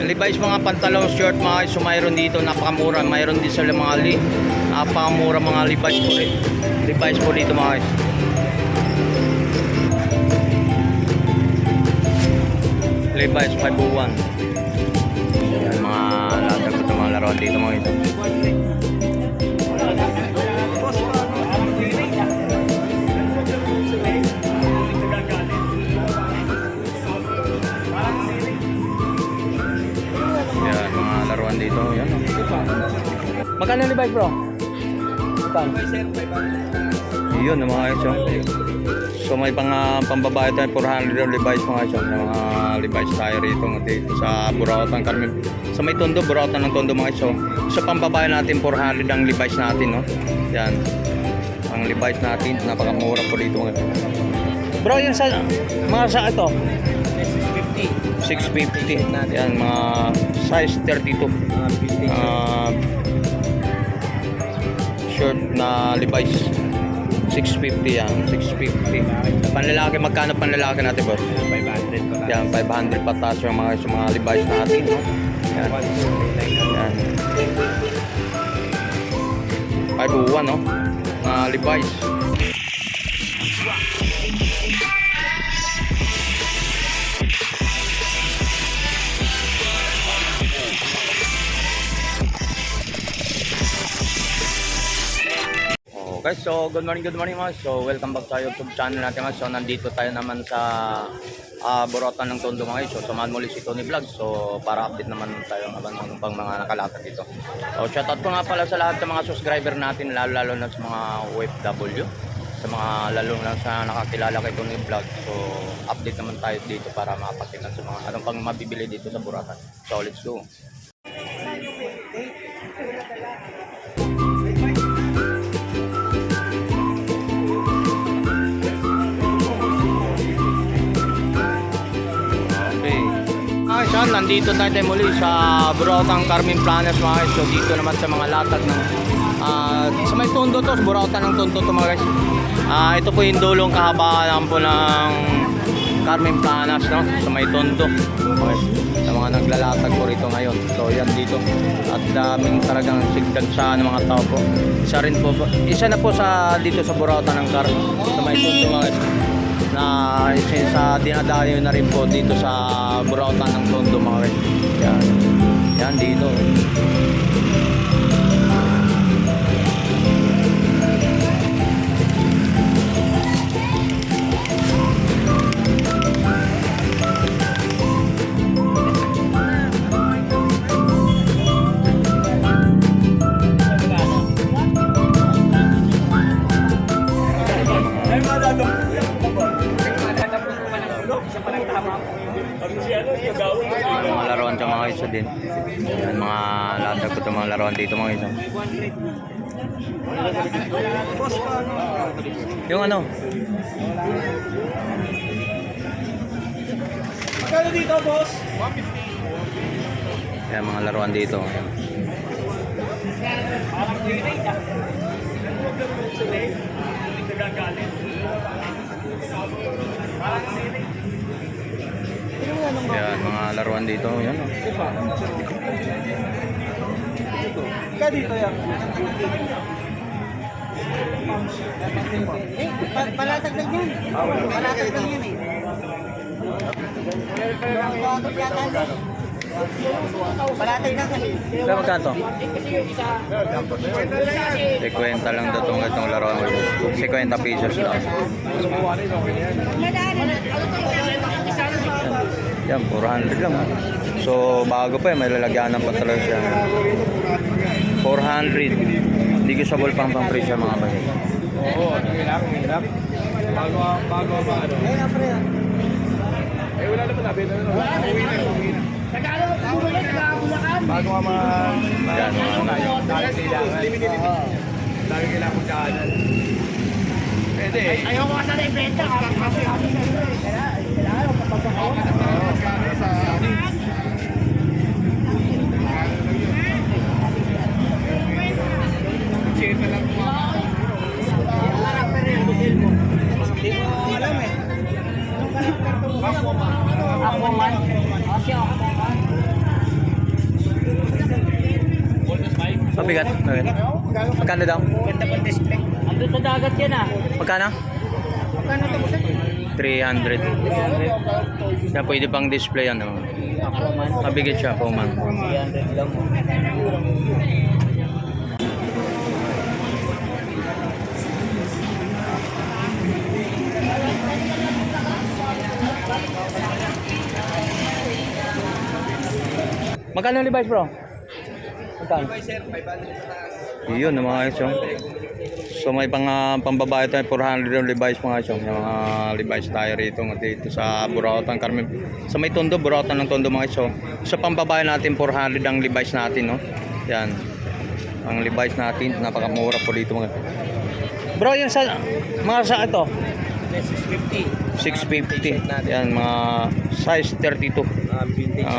Levi's mga pantalon, short mga guys. So mayroon dito napakamura. Mayroon din sila mga napakamura mga Levi's po. Levi's po dito mga guys. Levi's 501. Yan, mga latag ko mga laruan dito mga ito. Yan, mga laruan dito. Yan. Magkano Levi's bro? Magkano? Yun mga ito. So may pambabae tayo 400 yung Levi's mga ito. Mga Levi's tayo rito dito sa Burautan Carmen. Sa may Tondo, Burautan ng Tondo mga ito. Sa pambabae natin 400 ang Levi's natin, no. Yan. Ang Levi's natin napakamura po dito mga ito. Bro, yung sa mga sa ito 650. Yan, mga size 32. Short na Levi's 650 yan, 650. Panlalaki, magkano panlalaki natin boss? 500 pa. Yan, 500 pataas yung mga Levi's natin, no? Yan. Yan. 501, no? Levi's. Okay, so good morning mga. So welcome back sa YouTube channel natin mga. So nandito tayo naman sa Burautan ng Tondo mga. So samahan mo ulit si Tony Vlog. So para update naman tayo ng pang mga nakalatag dito. So shoutout ko nga pala sa lahat ng mga subscriber natin, lalo na sa mga OFW, sa mga lalo na sa nakakilala kay Tony Vlog. So update naman tayo dito para mapakita sa mga anong pang mabibili dito sa Burautan. So let's go. So, nandito tayo muli sa Burautan Carmen Planas mga guys. So dito naman sa mga latag ng sa may Tondo to, sa Burautan ng Tondo to mga guys. Ito po yung dulong kahabaan po ng Carmen Planas, no? Sa may Tondo. Okay. Sa mga naglalatag po rito ngayon. So yan dito. At daming talagang sigdag sa mga tao po. Isa na po sa dito sa Burautan ng Carmen sa may Tondo mga guys. Na sa dinadayo na rin po dito sa Burautan ng Tondo mga guys. Yan. Yan dito. Mga laruan sa mga isa din. Yan, mga latag ko itong mga laruan dito mga isa. Yung ano? Magkano dito, boss? 150. Yan, mga laruan dito. Yan, mga laruan dito. Yan. Ka dito yan. Palatag lang yun. Palatag lang yun eh. Palatag lang kasi. Kaya magkanto? 50 lang daw itong laruan. 50 pesos lang. Yan, 400 lang. So, bago pa may lalagyanan pa talaga siya. 400. Hindi ko sa pang presyo mga bagay. Oo, hirap. Bago ano. Eh, wala naman nabi. Bago ka Yan, dahil kailangan mo daanan. Pwede eh. Ayaw ko kasi na ibenta. Kailangan kapagpapakaw. Cheta lang mo. Alam eh. Ako man. Kasi ako man. Mabigat. Magkano daw? Ganda pa display. Andun sa dagat yan ah. Magkano? Magkano ito boss? 300. Yan, pwede pang display ano. Mabigat siya, Pullman. 300 lang. Magkano Levi's bro? Magkano? Sir, 500 sa taas. Yun, mga guys, oh. So may pambabae tayo 400 yung Levi's mga guys, oh. Yung mga Levi's tayo rito dito sa Burautan Carmen. Sa may Tondo, Burautan ng Tondo mga guys, oh. Sa pambabae natin 400 ang Levi's natin, no. Yan. Ang Levi's natin, napakamura po dito mga. Bro, yung sa mga sa ito, 650. 650. Yan, mga size 32. Vintage.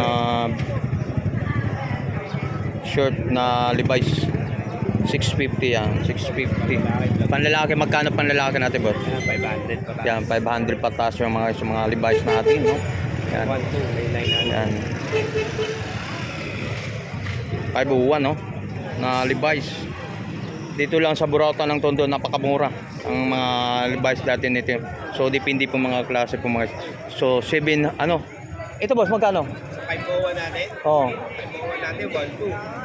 Short na Levi's 650 yan, 650. Panlalaki, magkano panlalaki natin bro? 500 pa. Yan, 500 patas yung mga Levi's natin, no? Yan. 1,200. Yan. 501, no? Na Levi's. Dito lang sa Burautan ng Tondo, napakamura ang mga Levi's natin nito. So depende po mga klase po mga. So 7 ano? Ito boss, magkano? 501 natin. Oh, 501 natin,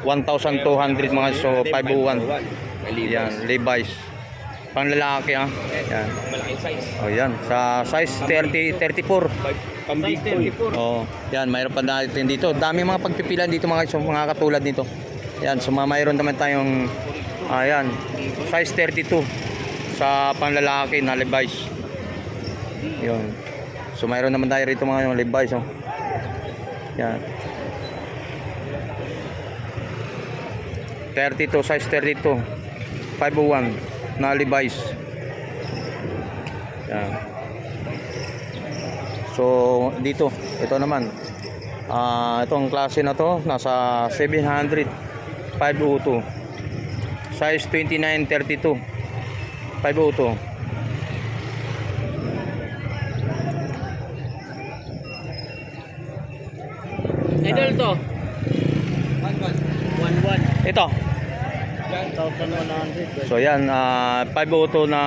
1,200 mga, so 501. Yan, Levi's. Pang lalaki ah. Yan. Malaking size. Oh, yan. Sa size 30, 34. Pambikol. Oh, yan, mayroon pa natin dito. Dami mga pagpipilan dito mga, so, mga katulad nito. Yan, so mayroon naman tayong ayan, size 32 sa panlalaki na Levi's. Yun. So mayroon naman tayo rito mga yung Levi's, oh. Yan. 32, size 32. 501 na Levi's. Yan. So dito, ito naman. Itong klase na to nasa 700, 502. Size 29, 32. 502. Idol to. 11. Ito. 1,100. So yan, 502 na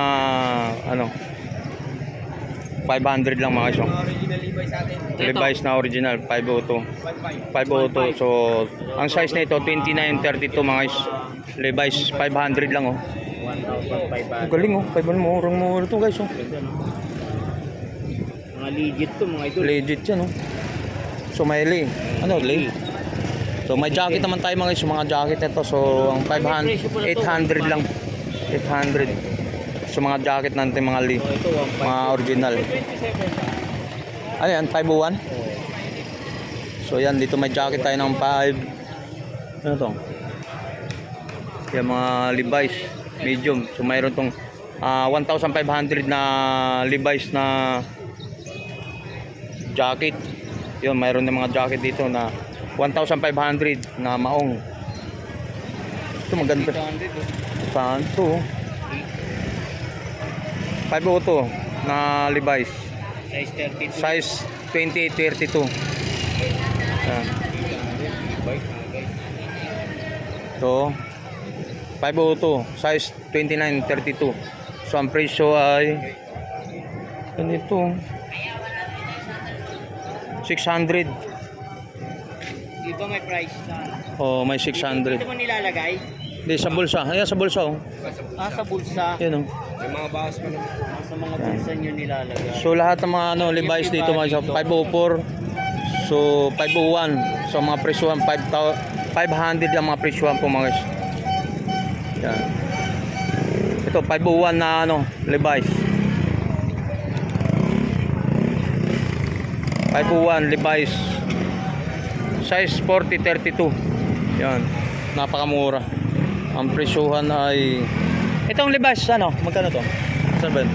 ano. 500 lang mga guys. Original Levi's atin. Levi's na original 502. 502. So ang size nito 29, 32 mga guys. Levi's 500 lang, oh. 1,500. Galing, oh. 500, murang-mura to guys, oh. Mga legit to mga idol. Legit yan, oh. So may lay. Ano, lay? So may jacket naman tayo mga guys, yung mga jacket nito. So ang 500, 800 lang. 800. So mga jacket natin mga lay. Oh, ito Mga original. 27. Ano yan, 501? So yan, dito may jacket tayo ng 5. Ano to? Yan mga Levi's medium. So mayroon tong 1,500 na Levi's na jacket. Yun, mayroon na mga jacket dito na 1,500 na maong. Ito maganda. Saan to? 502 na Levi's. Size 32. Size 28, 32. Yan. So 502, size 29, 32. So ang presyo ay ganito, 600. Di ba may price na? Oh, may 600. Ito mo nilalagay? Di sa bulsa. Ayan sa bulsa, oh. Sa bulsa. Yan, oh. Yung mga bawas pa naman. Sa mga bulsa nyo nilalagay. So lahat ng mga ano Levi's dito mga 504. So 501. So mga presyuhan 500 ang mga presyuhan po mga guys. Yan. Ito 501 na ano Levi's. 501 Levi's. Size 40, 32. Yan. Napakamura. Ang presyuhan ay itong Levi's ano? Magkano to? Saan ba yun?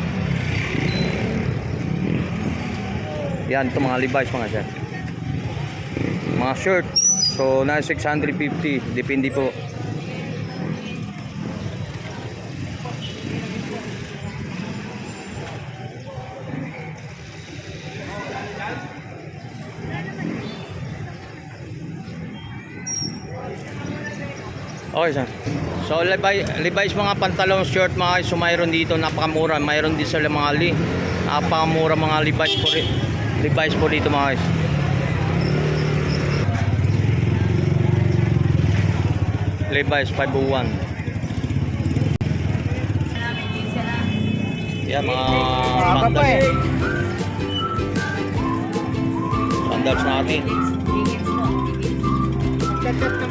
Yan, ito mga Levi's mga sir. Mga shirt. So, na 650. Depende po. Okay, sir. So, Levi's mga pantalon, shirt mga guys. So, mayroon dito napakamura. Mayroon din sila mga napakamura mga Levi's po, Levi's po dito mga guys. Levi's 501. Yan mga sandals. Sandals natin. Chat-chat